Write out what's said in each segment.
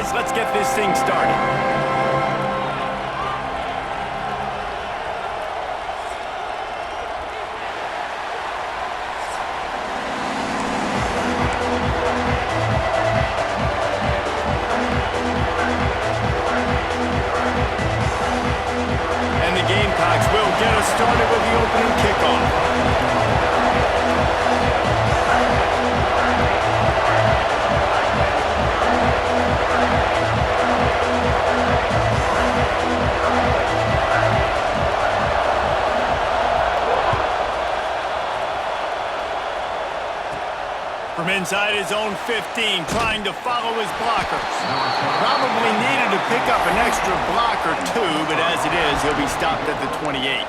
guys. Let's get this thing started. Started with the opening kickoff. From inside his own 15, trying to follow his blockers. Probably needed to pick up an extra block or two, but as it is, he'll be stopped at the 28.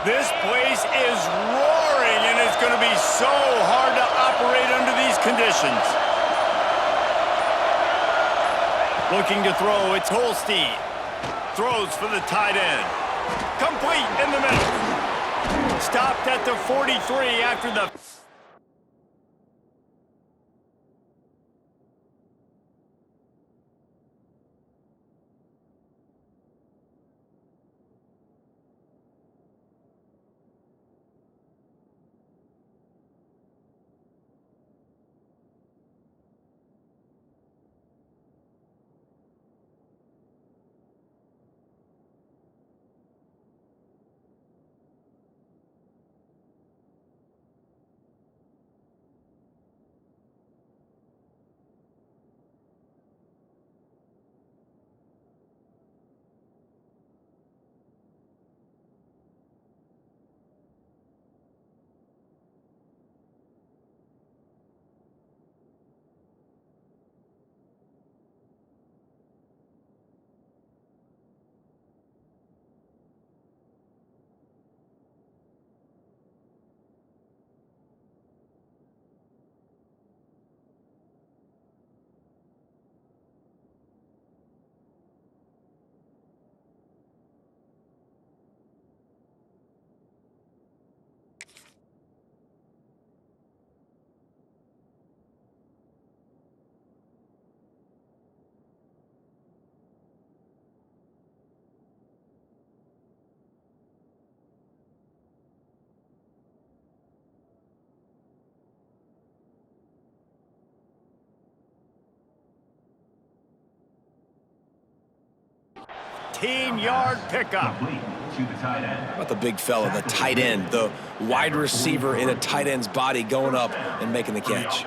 This place is roaring, and it's going to be so hard to operate under these conditions. Looking to throw, it's Holstein. Throws for the tight end. Complete in the middle. Stopped at the 43 after the... Yard pickup. How about the big fella, the tight end, the wide receiver in a tight end's body going up and making the catch.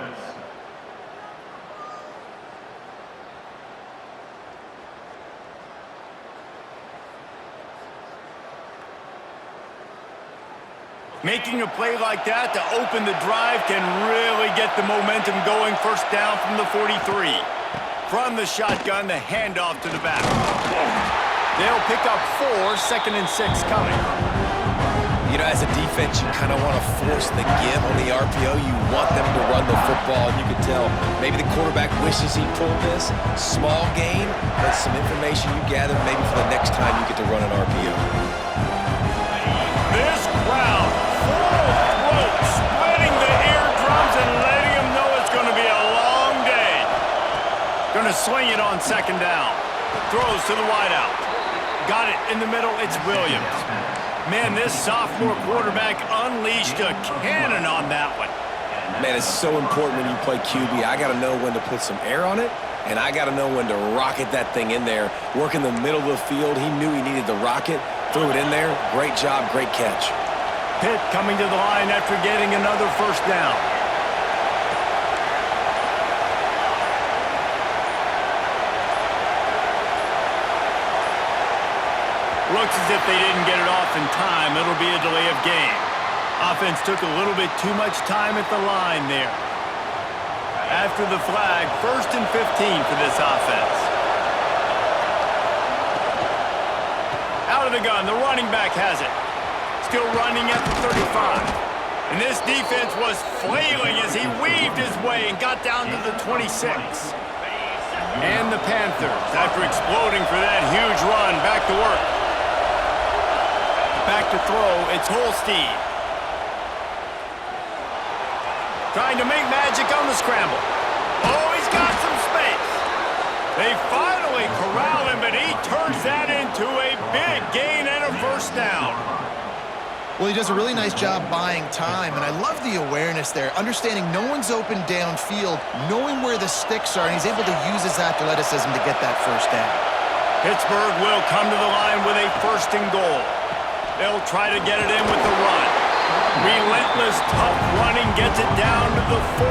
Making a play like that to open the drive can really get the momentum going. First down from the 43. From the shotgun, the handoff to the back. They'll pick up 4, 2nd and 6 coming. You know, as a defense, you kind of want to force the give on the RPO. You want them to run the football, and you can tell maybe the quarterback wishes he pulled this. Small gain, but some information you gather maybe for the next time you get to run an RPO. This crowd, full throat, splitting the eardrums and letting them know it's going to be a long day. Going to swing it on 2nd down. Throws to the wideout. Got it in the middle, it's Williams. Man, this sophomore quarterback unleashed a cannon on that one. Man, it's so important when you play QB. I got to know when to put some air on it, and I got to know when to rocket that thing in there. Work in the middle of the field. He knew he needed the rocket. Threw it in there. Great job, great catch. Pitt coming to the line after getting another first down. Looks as if they didn't get it off in time. It'll be a delay of game. Offense took a little bit too much time at the line there. After the flag, 1st and 15 for this offense. Out of the gun, the running back has it. Still running at the 35. And this defense was flailing as he weaved his way and got down to the 26. And the Panthers, after exploding for that huge run, back to work. Back to throw, it's Holstein. Trying to make magic on the scramble. Oh, he's got some space. They finally corral him, but he turns that into a big gain and a first down. Well, he does a really nice job buying time, and I love the awareness there, understanding no one's open downfield, knowing where the sticks are, and he's able to use his athleticism to get that first down. Pittsburgh will come to the line with a 1st and goal. They'll try to get it in with the run. Relentless, tough running gets it down to the 4.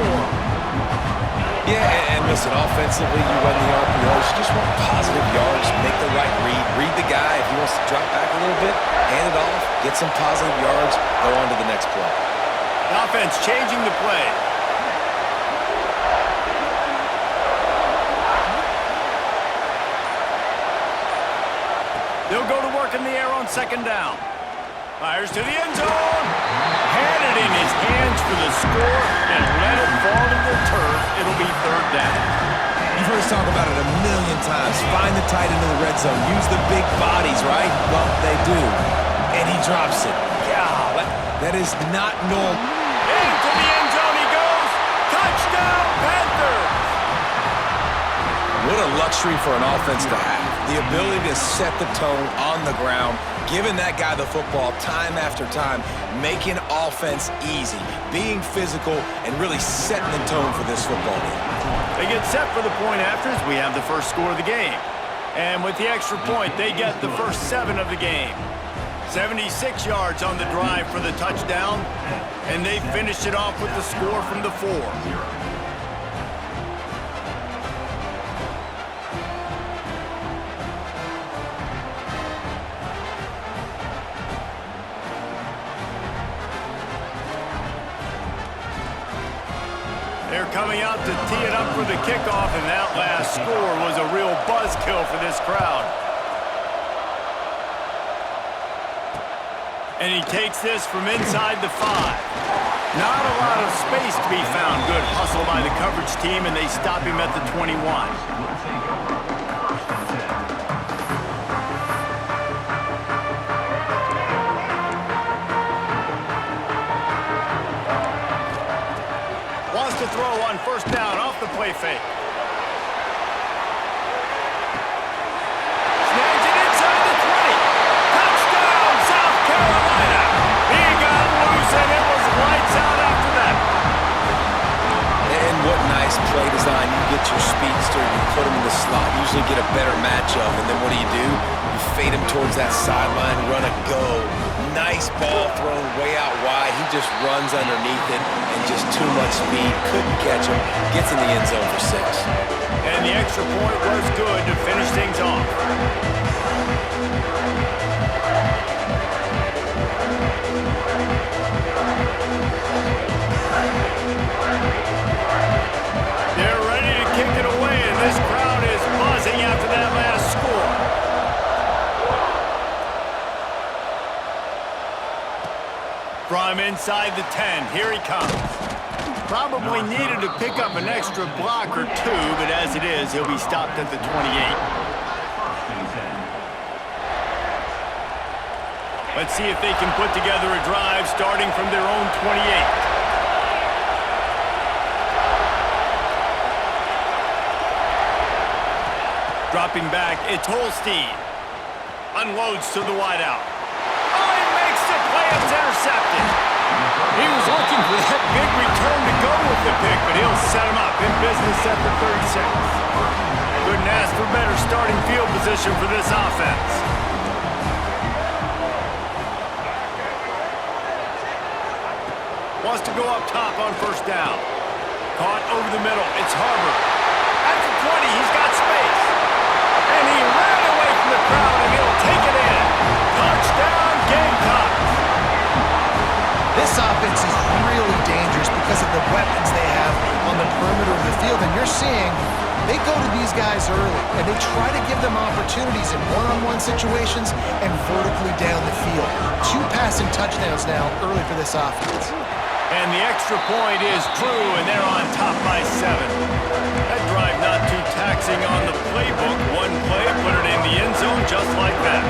Yeah, and listen, offensively, you run the RPOs. You just want positive yards, make the right read the guy. If he wants to drop back a little bit, hand it off, get some positive yards, go on to the next play. The offense changing the play. They'll go to work in the air on 2nd down. Fires to the end zone. Had it in his hands for the score and let it fall to the turf. It'll be 3rd down. You've heard us talk about it a million times. Find the tight end in the red zone. Use the big bodies, right? Well, they do. And he drops it. Yeah, that is not normal. Into the end zone he goes. Touchdown, Panthers! What a luxury for an offense to have. The ability to set the tone on the ground, giving that guy the football time after time, making offense easy, being physical, and really setting the tone for this football game. They get set for the point afters. We have the first score of the game. And with the extra point, they get the first 7 of the game. 76 yards on the drive for the touchdown, and they finish it off with the score from the 4. They're coming out to tee it up for the kickoff, and that last score was a real buzzkill for this crowd. And he takes this from inside the 5. Not a lot of space to be found. Good hustle by the coverage team, and they stop him at the 21. Wants to throw on 1st down off the play fake. Snags it inside the 20. Touchdown, South Carolina. He got loose, and it was lights out after that. And what nice play design. You get your speedster, you put him in the slot, usually get a better matchup, and then what do? You fade him towards that sideline, run a go. Nice ball thrown way out wide. He just runs underneath it and just too much speed. Couldn't catch him. Gets in the end zone for 6. And the extra point was good to finish things off. They're ready to kick it away, and this crowd is buzzing after that last score. From inside the 10, here he comes. Probably needed to pick up an extra block or 2, but as it is, he'll be stopped at the 28. Let's see if they can put together a drive starting from their own 28. Dropping back, it's Holstein. Unloads to the wideout. Oh, he makes the play. It's intercepted. He was looking for that big return to go with the pick, but he'll set him up in business at the 36. Couldn't ask for better starting field position for this offense. Wants to go up top on 1st down. Caught over the middle. It's Harbour. At the 20, he's got space. And he ran away from the crowd, and he'll take it in. Touchdown, Gamecocks. This offense is really dangerous because of the weapons they have on the perimeter of the field, and you're seeing they go to these guys early, and they try to give them opportunities in one-on-one situations and vertically down the field. 2 passing touchdowns now early for this offense. And the extra point is true, and they're on top by 7. That drive not too taxing on the playbook. One play, put it in the end zone just like that.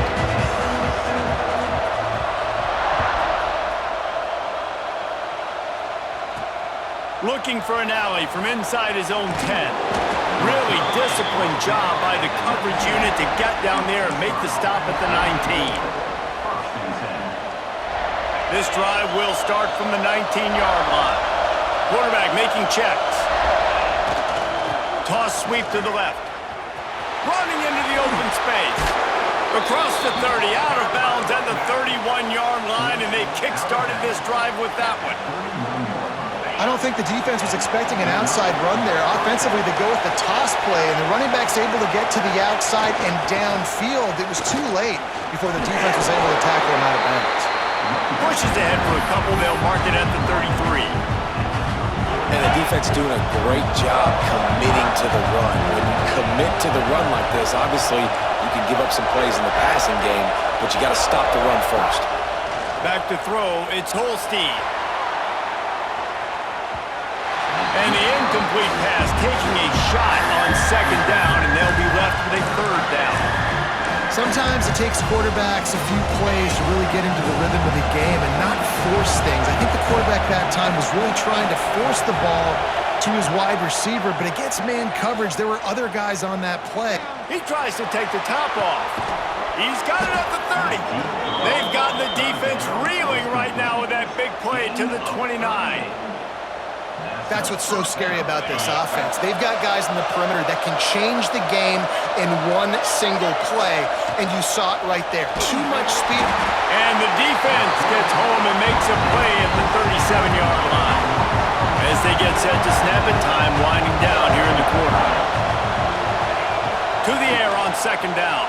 Looking for an alley from inside his own 10. Really disciplined job by the coverage unit to get down there and make the stop at the 19. This drive will start from the 19-yard line. Quarterback making checks. Toss sweep to the left. Running into the open space. Across the 30, out of bounds at the 31-yard line, and they kick-started this drive with that one. I don't think the defense was expecting an outside run there. Offensively, they go with the toss play, and the running back's able to get to the outside and downfield. It was too late before the defense was able to tackle him out of bounds. Pushes ahead for a couple. They'll mark it at the 33. And the defense doing a great job committing to the run. When you commit to the run like this, obviously you can give up some plays in the passing game, but you got to stop the run first. Back to throw, it's Holstein. And the incomplete pass taking a shot on 2nd down, and they'll be left with a 3rd down. Sometimes it takes quarterbacks a few plays to really get into the rhythm of the game and not force things. I think the quarterback that time was really trying to force the ball to his wide receiver, but against man coverage, there were other guys on that play. He tries to take the top off. He's got it at the 30. They've got the defense reeling right now with that big play to the 29. That's what's so scary about this offense. They've got guys in the perimeter that can change the game in one single play, and you saw it right there. Too much speed. And the defense gets home and makes a play at the 37-yard line. As they get set to snap it, time winding down here in the quarter. To the air on 2nd down.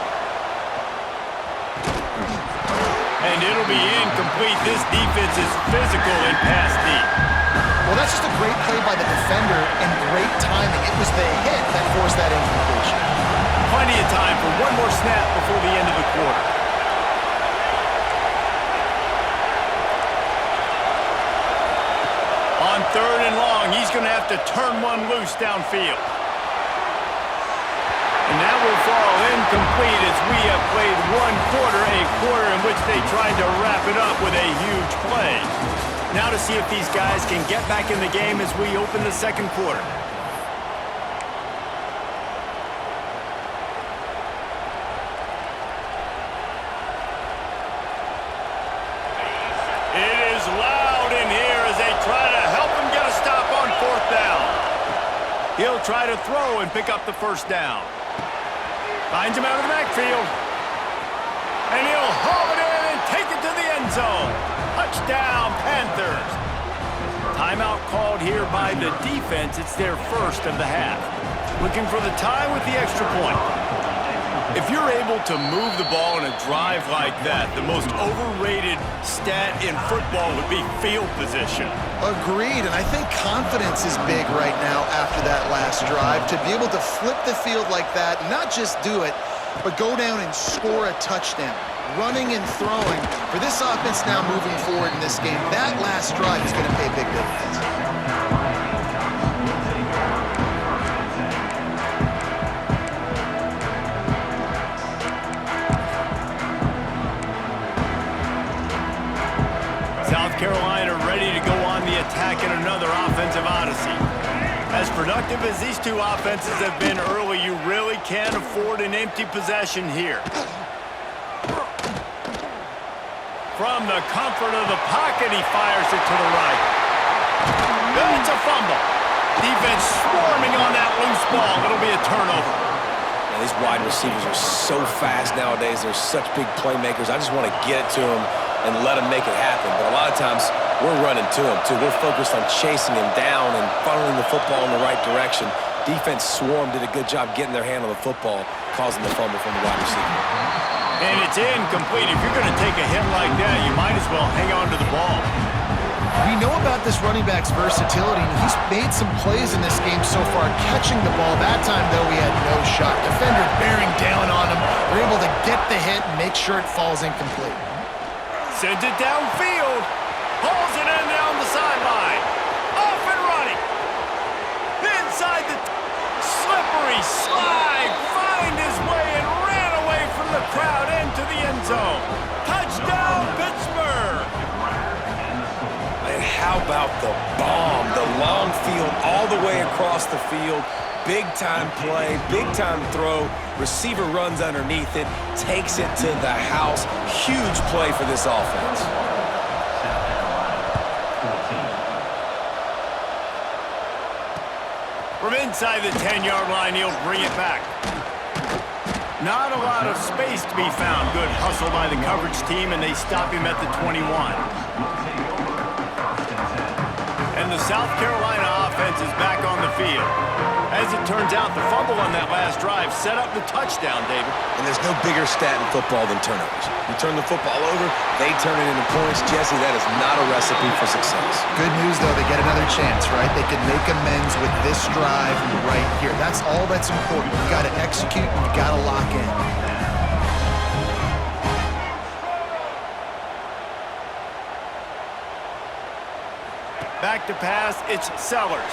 And it'll be incomplete. This defense is physical and pass deep. Well, that's just a great play by the defender and great timing. It was the hit that forced that incompletion. Plenty of time for one more snap before the end of the quarter. On 3rd and long, he's going to have to turn one loose downfield. And that will fall incomplete as we have played one quarter, a quarter in which they tried to wrap it up with a huge play. Now to see if these guys can get back in the game as we open the 2nd quarter. It is loud in here as they try to help him get a stop on 4th down. He'll try to throw and pick up the 1st down. Finds him out of the backfield. And he'll haul it in and take it to the end zone. Touchdown, Panthers. Timeout called here by the defense. It's their 1st of the half. Looking for the tie with the extra point. If you're able to move the ball in a drive like that, the most overrated stat in football would be field position. Agreed, and I think confidence is big right now after that last drive. To be able to flip the field like that, not just do it, but go down and score a touchdown. Running and throwing. For this offense now moving forward in this game, that last drive is going to pay big dividends. South Carolina ready to go on the attack in another offensive odyssey. As productive as these two offenses have been early, you really can't afford an empty possession here. From the comfort of the pocket, he fires it to the right. It's a fumble. Defense swarming on that loose ball. It'll be a turnover. Man, these wide receivers are so fast nowadays. They're such big playmakers. I just want to get it to them and let them make it happen. But a lot of times, we're running to them, too. We're focused on chasing him down and funneling the football in the right direction. Defense swarm did a good job getting their hand on the football, causing the fumble from the wide receiver. And it's incomplete. If you're going to take a hit like that, you might as well hang on to the ball. We know about this running back's versatility, and he's made some plays in this game so far, catching the ball. That time, though, he had no shot. Defender bearing down on him. They're able to get the hit and make sure it falls incomplete. Sends it downfield. Pulls it in down the sideline. Off and running. Inside the slippery slide. Find his way and ran away from the crowd into the end zone. Touchdown, Pittsburgh. And how about the bomb? The long field all the way across the field. Big-time play, big-time throw. Receiver runs underneath it, takes it to the house. Huge play for this offense. From inside the 10-yard line, he'll bring it back. Not a lot of space to be found. Good hustle by the coverage team, and they stop him at the 21. And the South Carolina offense is back on the field. As it turns out, the fumble on that last drive set up the touchdown, David. And there's no bigger stat in football than turnovers. You turn the football over, they turn it into points. Jesse, that is not a recipe for success. Good news, though, they get another chance, right? They can make amends with this drive right here. That's all that's important. You got to execute, and you got to lock in. Back to pass, it's Sellers.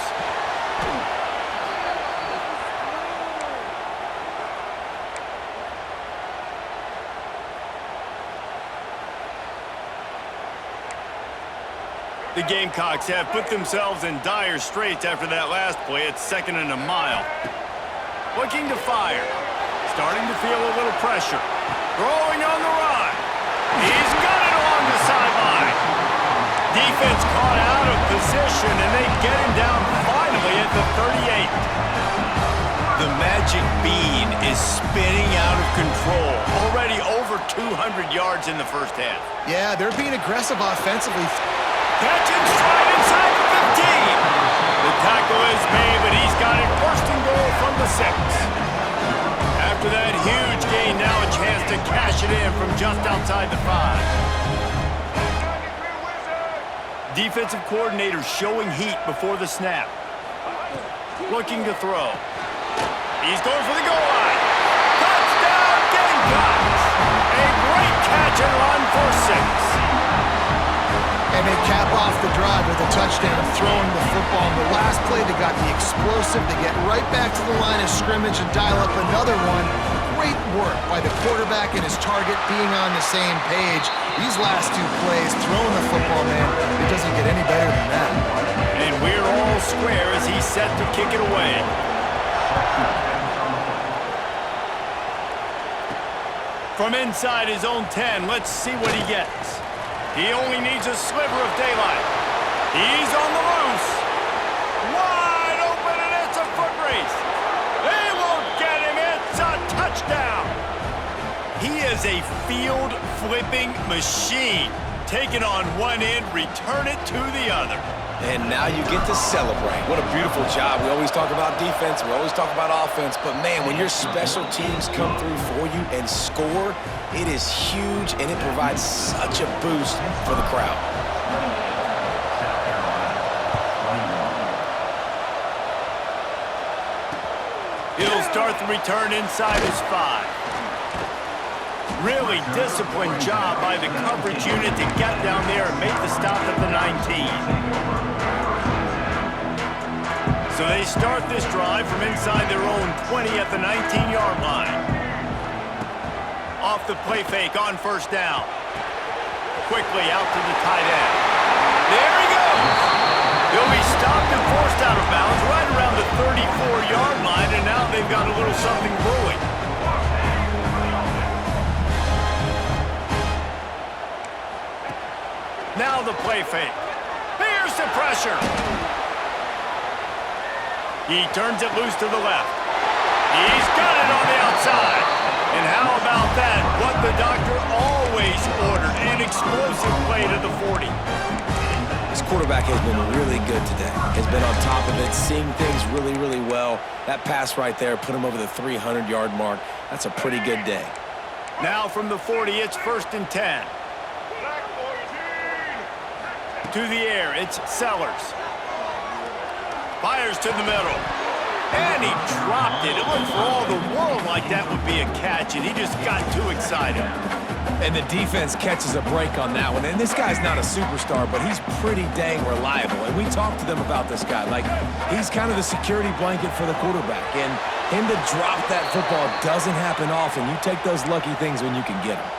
The Gamecocks have put themselves in dire straits after that last play. It's 2nd and a mile. Looking to fire. Starting to feel a little pressure. Throwing on the run. He's got it along the sideline. Defense caught out of position, and they get him down finally at the 38. The magic bean is spinning out of control. Already over 200 yards in the first half. Yeah, they're being aggressive offensively. Catch and stride inside the 15. The tackle is made, but he's got it first and goal from the 6. After that huge gain, now a chance to cash it in from just outside the 5. Defensive coordinator showing heat before the snap. Looking to throw. He's going for the goal line. Touchdown, Gamecocks! A great catch and run for 6. And they cap off the drive with a touchdown, throwing the football. In the last play, they got the explosive. They get right back to the line of scrimmage and dial up another one. Great work by the quarterback and his target being on the same page. These last 2 plays, throwing the football, man, it doesn't get any better than that. And we're all square as he's set to kick it away. From inside his own 10, let's see what he gets. He only needs a sliver of daylight. He's on the loose. Wide open, and it's a foot race. They won't get him. It's a touchdown. He is a field-flipping machine. Take it on one end, return it to the other. And now you get to celebrate. What a beautiful job. We always talk about defense, we always talk about offense, but man, when your special teams come through for you and score, it is huge, and it provides such a boost for the crowd. He'll start the return inside his 5. Really disciplined job by the coverage unit to get down there and make the stop at the 19. So they start this drive from inside their own 20 at the 19-yard line. Off the play fake on first down. Quickly out to the tight end. There he goes! He'll be stopped and forced out of bounds right around the 34-yard line, and now they've got a little something brewing. Now the play fake. Here's the pressure. He turns it loose to the left. He's got it on the outside. And how about that? What the doctor always ordered, an explosive play to the 40. This quarterback has been really good today. Has been on top of it, seeing things really, really well. That pass right there put him over the 300-yard mark. That's a pretty good day. Now from the 40, it's 1st and 10. To the air, it's Sellers. Fires to the middle. And he dropped it. It looked for all the world like that would be a catch, and he just got too excited. And the defense catches a break on that one. And this guy's not a superstar, but he's pretty dang reliable. And we talked to them about this guy. Like, he's kind of the security blanket for the quarterback. And him to drop that football doesn't happen often. You take those lucky things when you can get them.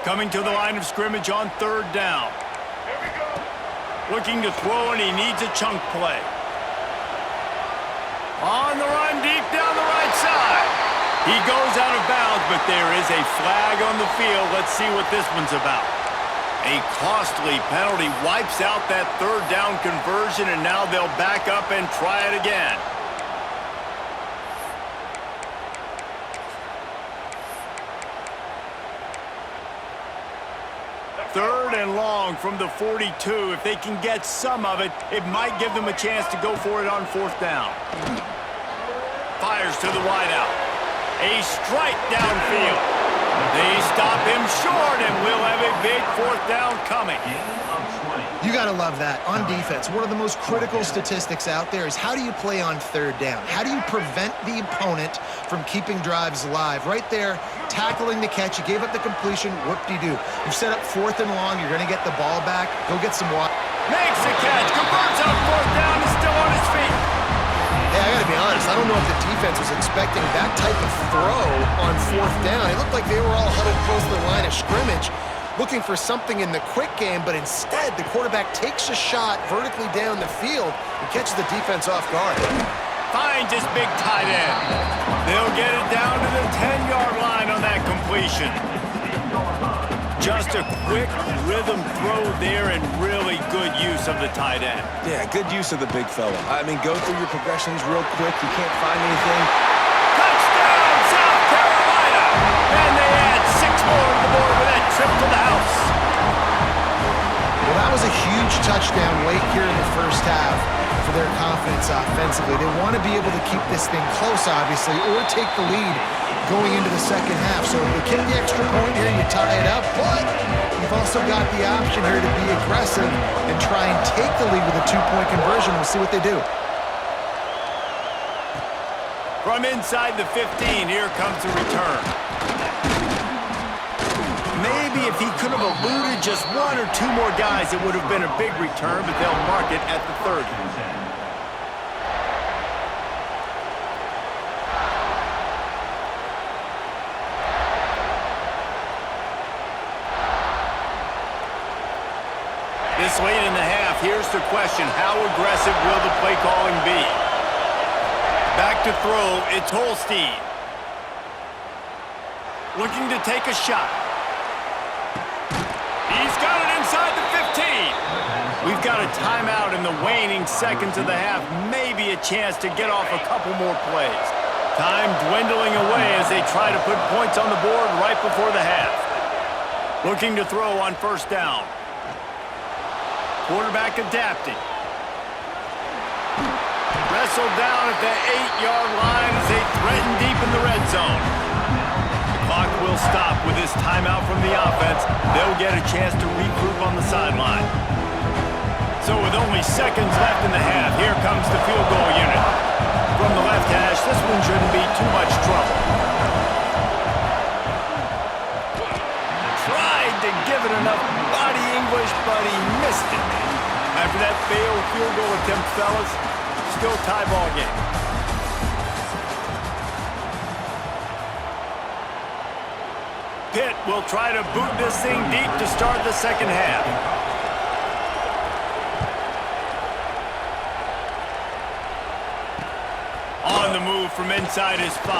Coming to the line of scrimmage on 3rd down. Looking to throw, and he needs a chunk play. On the run, deep down the right side. He goes out of bounds, but there is a flag on the field. Let's see what this one's about. A costly penalty wipes out that 3rd down conversion, and now they'll back up and try it again. Third and long from the 42. If they can get some of it, it might give them a chance to go for it on 4th down. Fires to the wideout. A strike downfield. They stop him short, and we'll have a big 4th down coming. You got to love that. On defense, one of the most critical statistics out there is how do you play on 3rd down? How do you prevent the opponent from keeping drives alive? Right there, tackling the catch. You gave up the completion. Whoop-de-doo. You set up 4th and long. You're going to get the ball back. Go get some water. Makes the catch. Converts on 4th down. Is still on his feet. Hey, I got to be honest. I don't know if the defense was expecting that type of throw on 4th down. It looked like they were all huddled close to the line of scrimmage, looking for something in the quick game, but instead the quarterback takes a shot vertically down the field and catches the defense off guard. Finds his big tight end. They'll get it down to the 10-yard line on that completion. Just a quick rhythm throw there, and really good use of the tight end. Yeah, good use of the big fella. I mean, go through your progressions real quick. You can't find anything. Touchdown, South Carolina! And they add 6 more to the board with that trip to the house. Well, that was a huge touchdown late here in the first half for their confidence offensively. They want to be able to keep this thing close, obviously, or take the lead going into the second half. So if they get the extra point here, you tie it up, but you've also got the option here to be aggressive and try and take the lead with a 2-point conversion. We'll see what they do. From inside the 15, here comes the return. Maybe if he could have eluded just 1 or 2 more guys, it would have been a big return, but they'll mark it at the 30. This late in the half, here's the question. How aggressive will the play calling be? Back to throw, it's Holstein. Looking to take a shot. He's got it inside the 15. We've got a timeout in the waning seconds of the half. Maybe a chance to get off a couple more plays. Time dwindling away as they try to put points on the board right before the half. Looking to throw on 1st down. Quarterback adapting. Wrestled down at the 8-yard line as they threaten deep in the red zone. The clock will stop with this timeout from the offense. They'll get a chance to regroup on the sideline. So with only seconds left in the half, here comes the field goal unit. From the left hash, this one shouldn't be too much trouble. Tried to give it enough body English, but he missed it. After that failed field goal attempt, fellas, still tie ball game. Pitt will try to boot this thing deep to start the second half. On the move from inside his 5.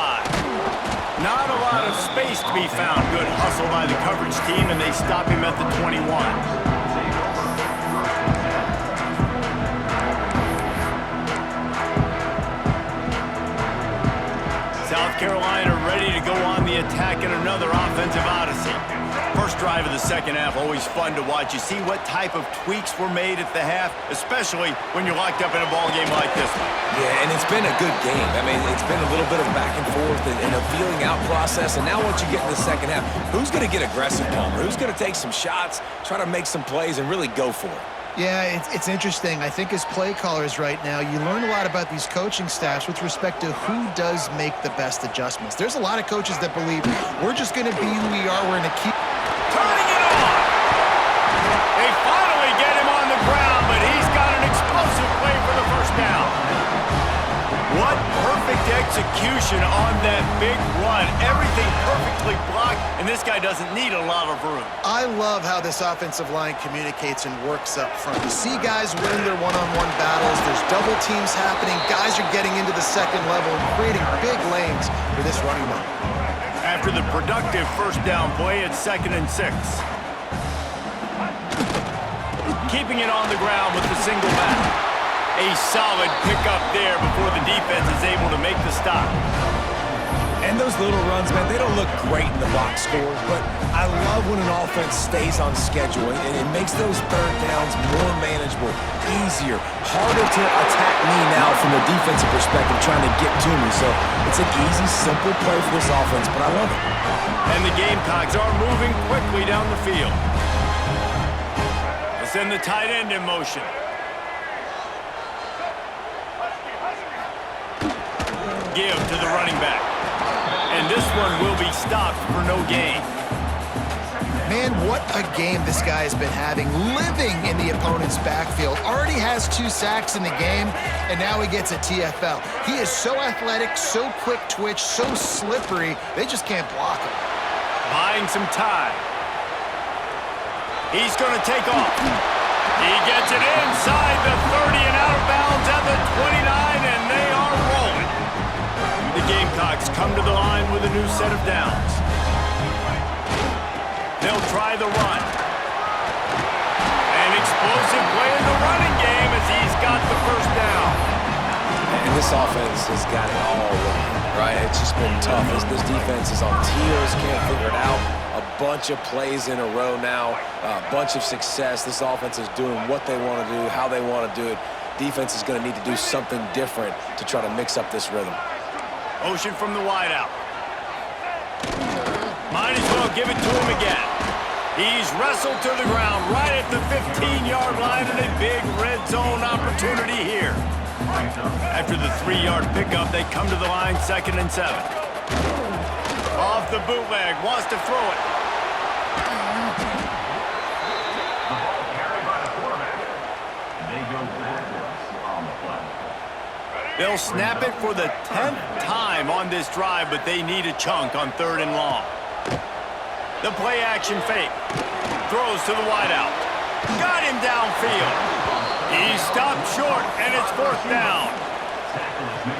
Not a lot of space to be found. Good hustle by the coverage team, and they stop him at the 21. South Carolina ready to go on the attack in another offensive odyssey. First drive of the second half, always fun to watch. You see what type of tweaks were made at the half, especially when you're locked up in a ball game like this one. Yeah, and it's been a good game. I mean, it's been a little bit of back and forth and a feeling out process. And now once you get in the second half, who's going to get aggressive, Palmer? Who's going to take some shots, try to make some plays, and really go for it? Yeah, it's interesting. I think as play callers right now, you learn a lot about these coaching staffs with respect to who does make the best adjustments. There's a lot of coaches that believe we're just going to be who we are. We're going to keep Turning it on. They finally get him on the ground, but he's got an explosive play for the first down. What perfect execution on that big run. Everything perfectly blocked, and this guy doesn't need a lot of room. I love how this offensive line communicates and works up front. You see guys winning their one-on-one battles. There's double teams happening. Guys are getting into the second level and creating big lanes for this running back. After the productive first down play, it's 2nd and 6. Keeping it on the ground with the single back. A solid pickup there before the defense is able to make the stop. And those little runs, man, they don't look great in the box score, but I love when an offense stays on schedule, and it makes those third downs more manageable, easier, harder to attack me now from a defensive perspective trying to get to me. So it's an easy, simple play for this offense, but I love it. And the Gamecocks are moving quickly down the field. Let's send the tight end in motion. Give to the running back. And this one will be stopped for no gain. Man, what a game this guy has been having, living in the opponent's backfield. Already has 2 sacks in the game, and now he gets a TFL. He is so athletic, so quick twitch, so slippery, they just can't block him. Buying some time. He's going to take off. He gets it inside the 30 and out of bounds at the 29, and they are rolling. The Gamecocks come to the line with a new set of downs. They'll try the run. An explosive play in the running game as he's got the first down. And this offense has got it all right? It's just been tough. This defense is on tears, can't figure it out. A bunch of plays in a row now, a bunch of success. This offense is doing what they want to do, how they want to do it. Defense is going to need to do something different to try to mix up this rhythm. Motion from the wideout. Might as well give it to him again. He's wrestled to the ground right at the 15-yard line and a big red zone opportunity here. After the 3-yard pickup, they come to the line 2nd and 7. Off the bootleg, wants to throw it. They'll snap it for the 10th time on this drive, but they need a chunk on 3rd and long. The play action fake. Throws to the wideout. Got him downfield. He stopped short, and it's 4th down.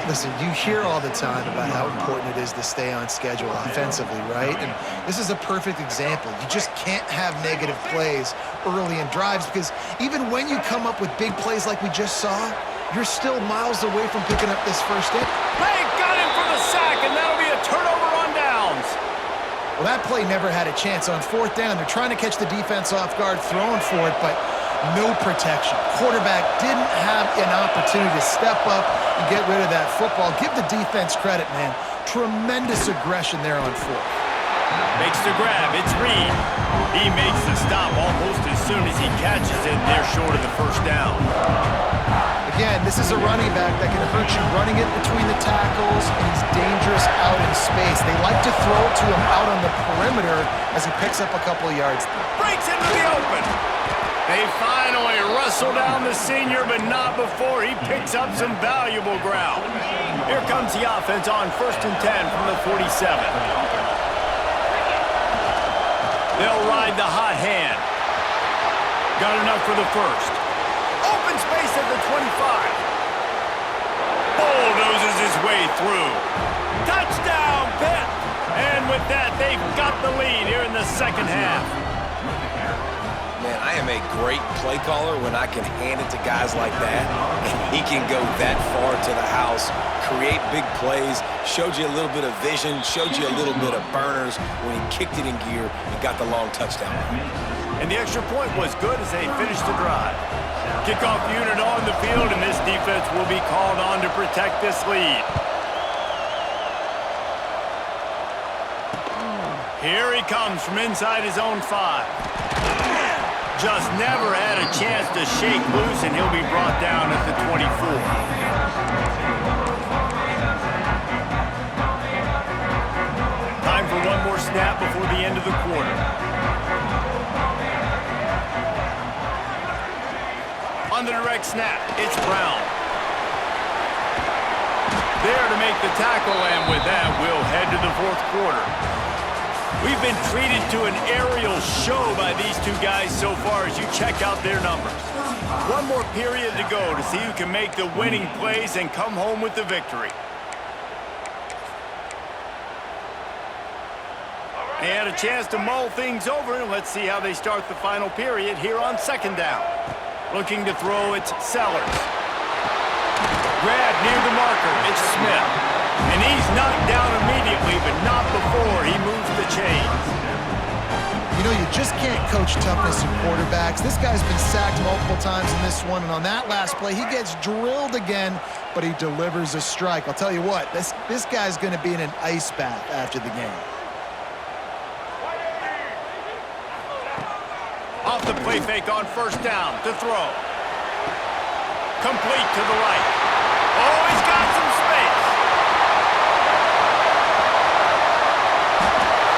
Listen, you hear all the time about how important it is to stay on schedule offensively, right? And this is a perfect example. You just can't have negative plays early in drives because even when you come up with big plays like we just saw, you're still miles away from picking up this first down. Hey, got him for the sack, and that'll be a turnover on downs. Well, that play never had a chance. On 4th down, they're trying to catch the defense off guard, throwing for it, but no protection. Quarterback didn't have an opportunity to step up and get rid of that football. Give the defense credit, man. Tremendous aggression there on 4th. Makes the grab. It's Reed. He makes the stop almost as soon as he catches it. They're short of the first down. Again, this is a running back that can hurt you running it between the tackles, and he's dangerous out in space. They like to throw it to him out on the perimeter as he picks up a couple of yards. Breaks into the open. They finally wrestle down the senior, but not before he picks up some valuable ground. Here comes the offense on 1st and 10 from the 47. They'll ride the hot hand. Got enough for the first. Open space at the 25. Bulldozes his way through. Touchdown, Pitt! And with that, they've got the lead here in the second half. Man, I am a great play caller when I can hand it to guys like that, and he can go that far to the house, create big plays, showed you a little bit of vision, showed you a little bit of burners when he kicked it in gear and got the long touchdown. And the extra point was good as they finished the drive. Kickoff unit on the field, and this defense will be called on to protect this lead. Here he comes from inside his own 5. Just never had a chance to shake loose, and he'll be brought down at the 24. Time for one more snap before the end of the quarter. On the direct snap, it's Brown. There to make the tackle, and with that, we'll head to the fourth quarter. We've been treated to an aerial show by these two guys so far as you check out their numbers. One more period to go to see who can make the winning plays and come home with the victory. They had a chance to mull things over, and let's see how they start the final period here on second down. Looking to throw, it's Sellers. Grab near the marker, it's Smith. And he's knocked down immediately, but not before he moves the chains. You know, you just can't coach toughness in quarterbacks. This guy's been sacked multiple times in this one, and on that last play, he gets drilled again, but he delivers a strike. I'll tell you what, this guy's going to be in an ice bath after the game. Off the play fake on first down to throw. Complete to the right. Oh, he's got some space.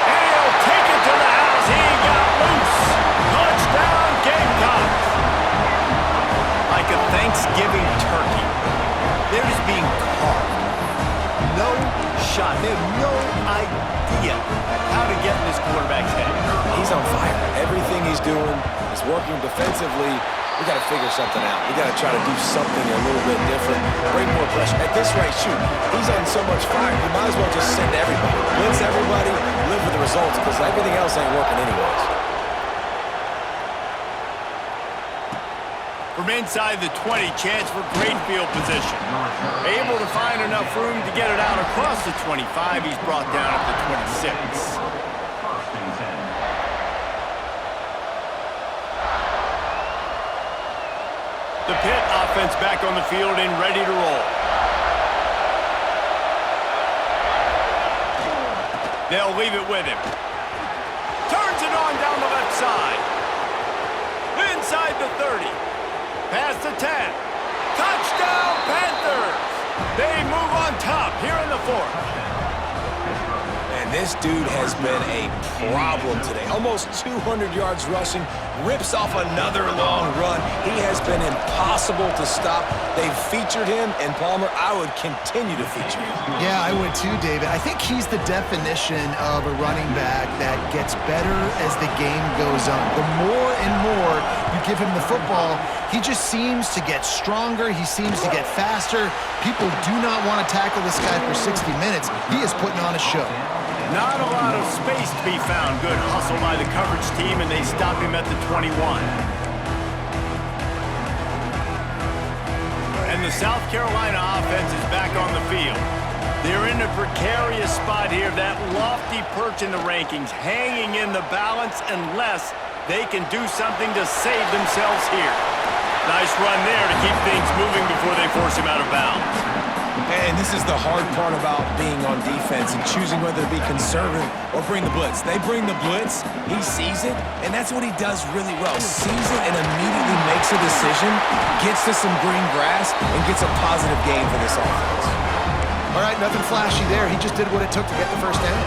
And he'll take it to the house. He got loose. Touchdown, Gamecocks. Like a Thanksgiving turkey, they're just being carved. No shot. They have no idea how to get in this quarterback's head. He's on fire. Everything he's doing is working defensively. We got to figure something out. We got to try to do something a little bit different. Bring more pressure. At this rate, shoot, he's on so much fire, you might as well just send everybody. Blitz everybody, live with the results, because everything else ain't working anyways. From inside the 20, chance for great field position. Able to find enough room to get it out across the 25. He's brought down at the 26. The Pitt offense back on the field and ready to roll. They'll leave it with him. Turns it on down the left side. Inside the 30. Past the 10. Touchdown, Panthers! They move on top here in the fourth. And this dude has been a problem today. Almost 200 yards rushing, rips off another long run. He has been impossible to stop. They've featured him, and Palmer, I would continue to feature him. Yeah, I would too, David. I think he's the definition of a running back that gets better as the game goes on. The more and more you give him the football, he just seems to get stronger. He seems to get faster. People do not want to tackle this guy for 60 minutes. He is putting on a show. Not a lot of space to be found. Good hustle by the coverage team, and they stop him at the 21. And the South Carolina offense is back on the field. They're in a precarious spot here, that lofty perch in the rankings, hanging in the balance unless they can do something to save themselves here. Nice run there to keep things moving before they force him out of bounds. And this is the hard part about being on defense and choosing whether to be conservative or bring the blitz. They bring the blitz, he sees it, and that's what he does really well. Sees it and immediately makes a decision, gets to some green grass, and gets a positive gain for this offense. All right, nothing flashy there. He just did what it took to get the first down.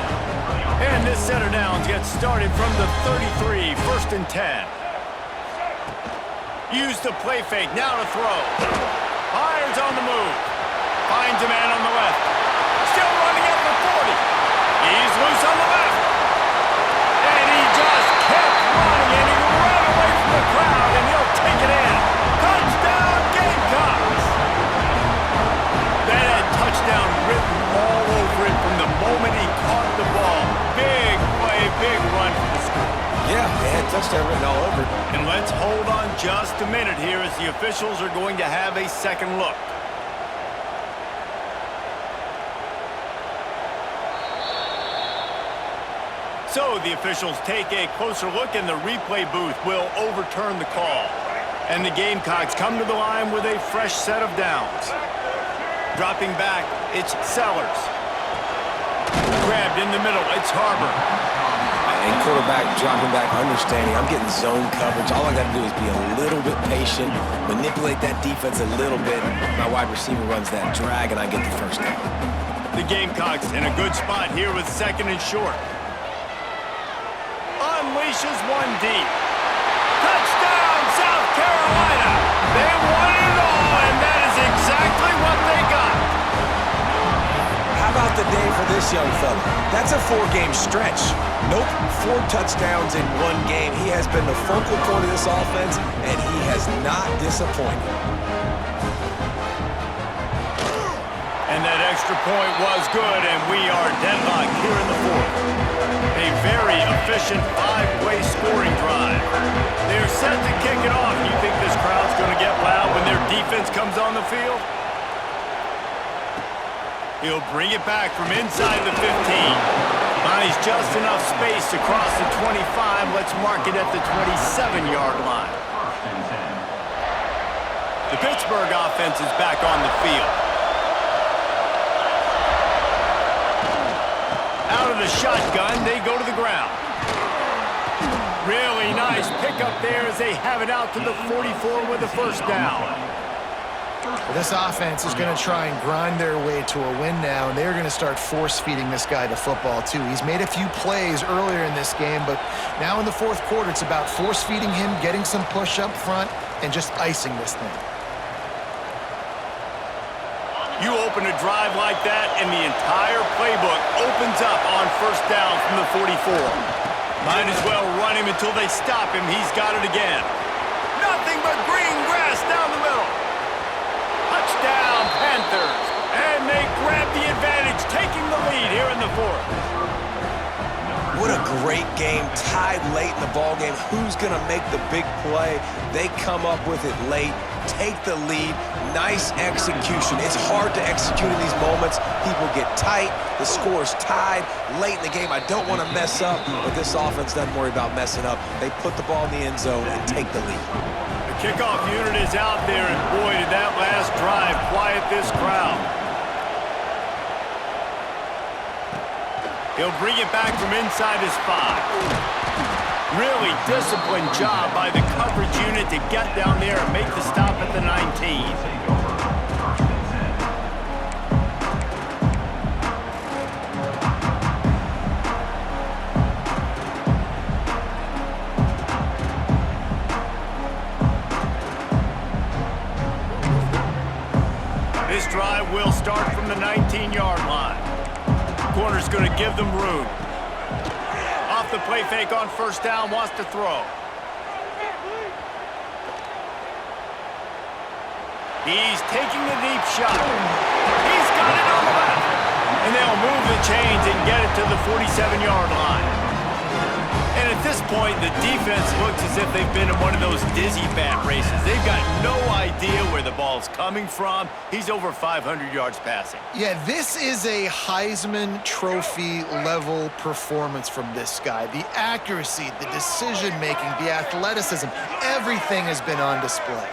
And this set of downs gets started from the 33, first and 10. Use the play fake, now to throw. Fires on the move. Finds a man on the left. Still running at the 40. He's loose on the left. And he just kept running, and he ran away from the crowd, and he'll take it in. Touchdown, Gamecocks! That had touchdown written all over it from the moment he caught the ball. Big play, big run for the school. Yeah, they had touchdown written all over it. And let's hold on just a minute here as the officials are going to have a second look. So the officials take a closer look, and the replay booth will overturn the call. And the Gamecocks come to the line with a fresh set of downs. Dropping back, it's Sellers. Grabbed in the middle, it's Harbor. And quarterback dropping back, understanding I'm getting zone coverage. All I got to do is be a little bit patient, manipulate that defense a little bit. My wide receiver runs that drag, and I get the first down. The Gamecocks in a good spot here with second and short. Unleashes one deep. Touchdown, South Carolina! They won it all, and that is exactly what they got. How about the day for this young fella? That's a 4-game stretch. Nope, 4 touchdowns in 1 game. He has been the focal point of this offense, and he has not disappointed. And that extra point was good, and we are deadlocked here in the fourth. A very efficient 5-way scoring drive. They're set to kick it off. You think this crowd's going to get loud when their defense comes on the field? He'll bring it back from inside the 15. Finds just enough space across the 25. Let's mark it at the 27-yard line. The Pittsburgh offense is back on the field. Out of the shotgun, they go to the ground. Really nice pickup there as they have it out to the 44 with a first down. Well, this offense is going to try and grind their way to a win now, and they're going to start force-feeding this guy the football, too. He's made a few plays earlier in this game, but now in the fourth quarter, it's about force-feeding him, getting some push up front, and just icing this thing. You open a drive like that, and the entire playbook opens up on first down from the 44. Might as well run him until they stop him. He's got it again. Nothing but green grass down the middle. Touchdown, Panthers. And they grab the advantage, taking the lead here in the fourth. What a great game, tied late in the ballgame. Who's going to make the big play? They come up with it late, take the lead. Nice execution. It's hard to execute in these moments. People get tight. The score's tied late in the game. I don't want to mess up, but this offense doesn't worry about messing up. They put the ball in the end zone and take the lead. The kickoff unit is out there, and boy, did that last drive quiet this crowd. He'll bring it back from inside his 5. Really disciplined job by the coverage unit to get down there and make the stop at the 19. This drive will start from the 19-yard line. Corner's going to give them room. Off the play fake on first down, wants to throw. He's taking the deep shot. He's got it on the left. And they'll move the chains and get it to the 47-yard line. And at this point, the defense looks as if they've been in one of those dizzy bat races. They've got no idea where the ball's coming from. He's over 500 yards passing. Yeah, this is a Heisman Trophy level performance from this guy. The accuracy, the decision-making, the athleticism, everything has been on display.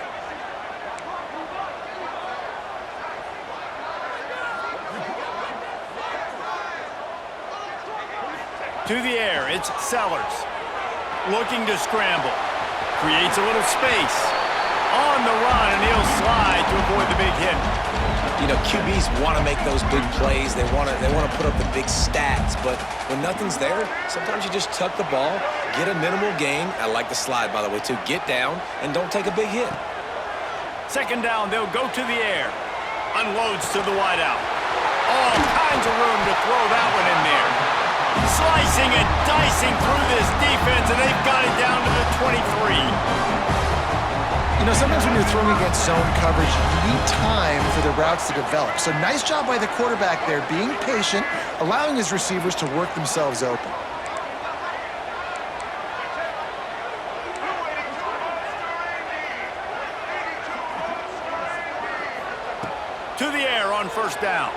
To the air, it's Sellers. Looking to scramble. Creates a little space. On the run, and he'll slide to avoid the big hit. You know, QBs want to make those big plays. They want to put up the big stats. But when nothing's there, sometimes you just tuck the ball, get a minimal gain. I like the slide, by the way, too. Get down and don't take a big hit. Second down, they'll go to the air. Unloads to the wideout. All kinds of room to throw that one in there. Slicing and dicing through this defense, and they've got it down to the 23. You know, sometimes when you're throwing against zone coverage, you need time for the routes to develop. So nice job by the quarterback there, being patient, allowing his receivers to work themselves open. To the air on first down.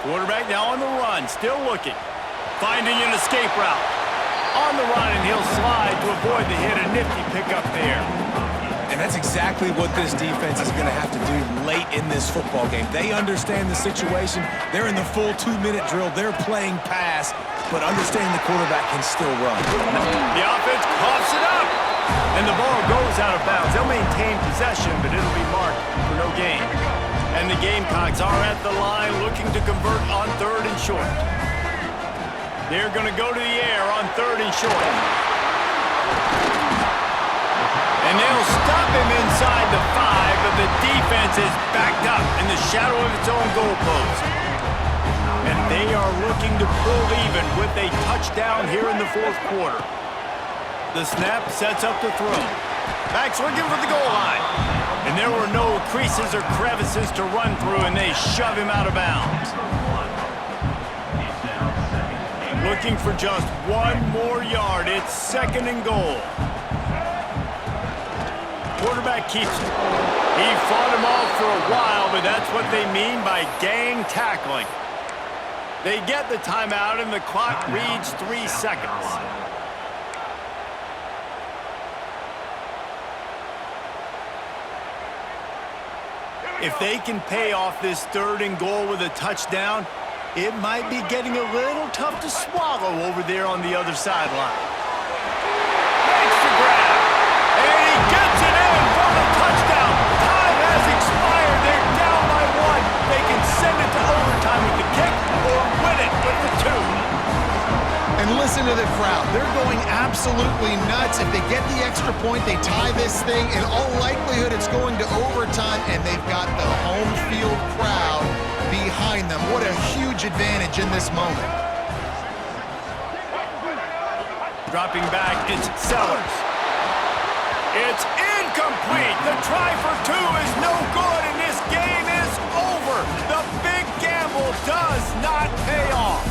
Quarterback now on the run, still looking. Finding an escape route. On the run, and he'll slide to avoid the hit. A nifty pickup there. And that's exactly what this defense is going to have to do late in this football game. They understand the situation. They're in the full 2-minute drill. They're playing pass, but understanding the quarterback can still run. The offense coughs it up, and the ball goes out of bounds. They'll maintain possession, but it'll be marked for no gain. And the Gamecocks are at the line looking to convert on 3rd and short. They're going to go to the air on 3rd and short. And they'll stop him inside the 5, but the defense is backed up in the shadow of its own goalpost. And they are looking to pull even with a touchdown here in the 4th quarter. The snap sets up the throw. Back's looking for the goal line. And there were no creases or crevices to run through, and they shove him out of bounds. Looking for just 1 more yard. It's 2nd and goal. Quarterback keeps it. He fought him off for a while, but that's what they mean by gang tackling. They get the timeout, and the clock reads 3 seconds. If they can pay off this 3rd and goal with a touchdown, it might be getting a little tough to swallow over there on the other sideline. Thanks to grab. And he gets it in for the touchdown. Time has expired. They're down by 1. They can send it to overtime with the kick or win it with the 2. And listen to the crowd. They're going absolutely nuts. If they get the extra point, they tie this thing. In all likelihood, it's going to overtime, and they've got the home field crowd behind them. What a huge advantage in this moment. Dropping back, it's Sellers. It's incomplete. The try for 2 is no good, and this game is over. The big gamble does not pay off.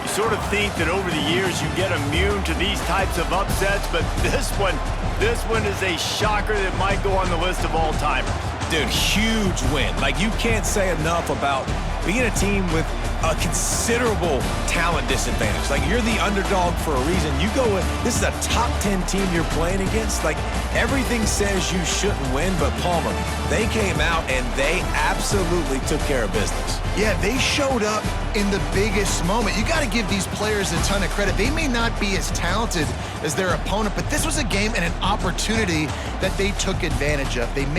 You sort of think that over the years you get immune to these types of upsets, but this one is a shocker that might go on the list of all-timers. Dude, huge win. Like, you can't say enough about being a team with a considerable talent disadvantage. Like, you're the underdog for a reason. You go with, this is a top 10 team you're playing against. Like, everything says you shouldn't win, but Palmer, they came out and they absolutely took care of business. Yeah, they showed up in the biggest moment. You got to give these players a ton of credit. They may not be as talented as their opponent, but this was a game and an opportunity that they took advantage of. They made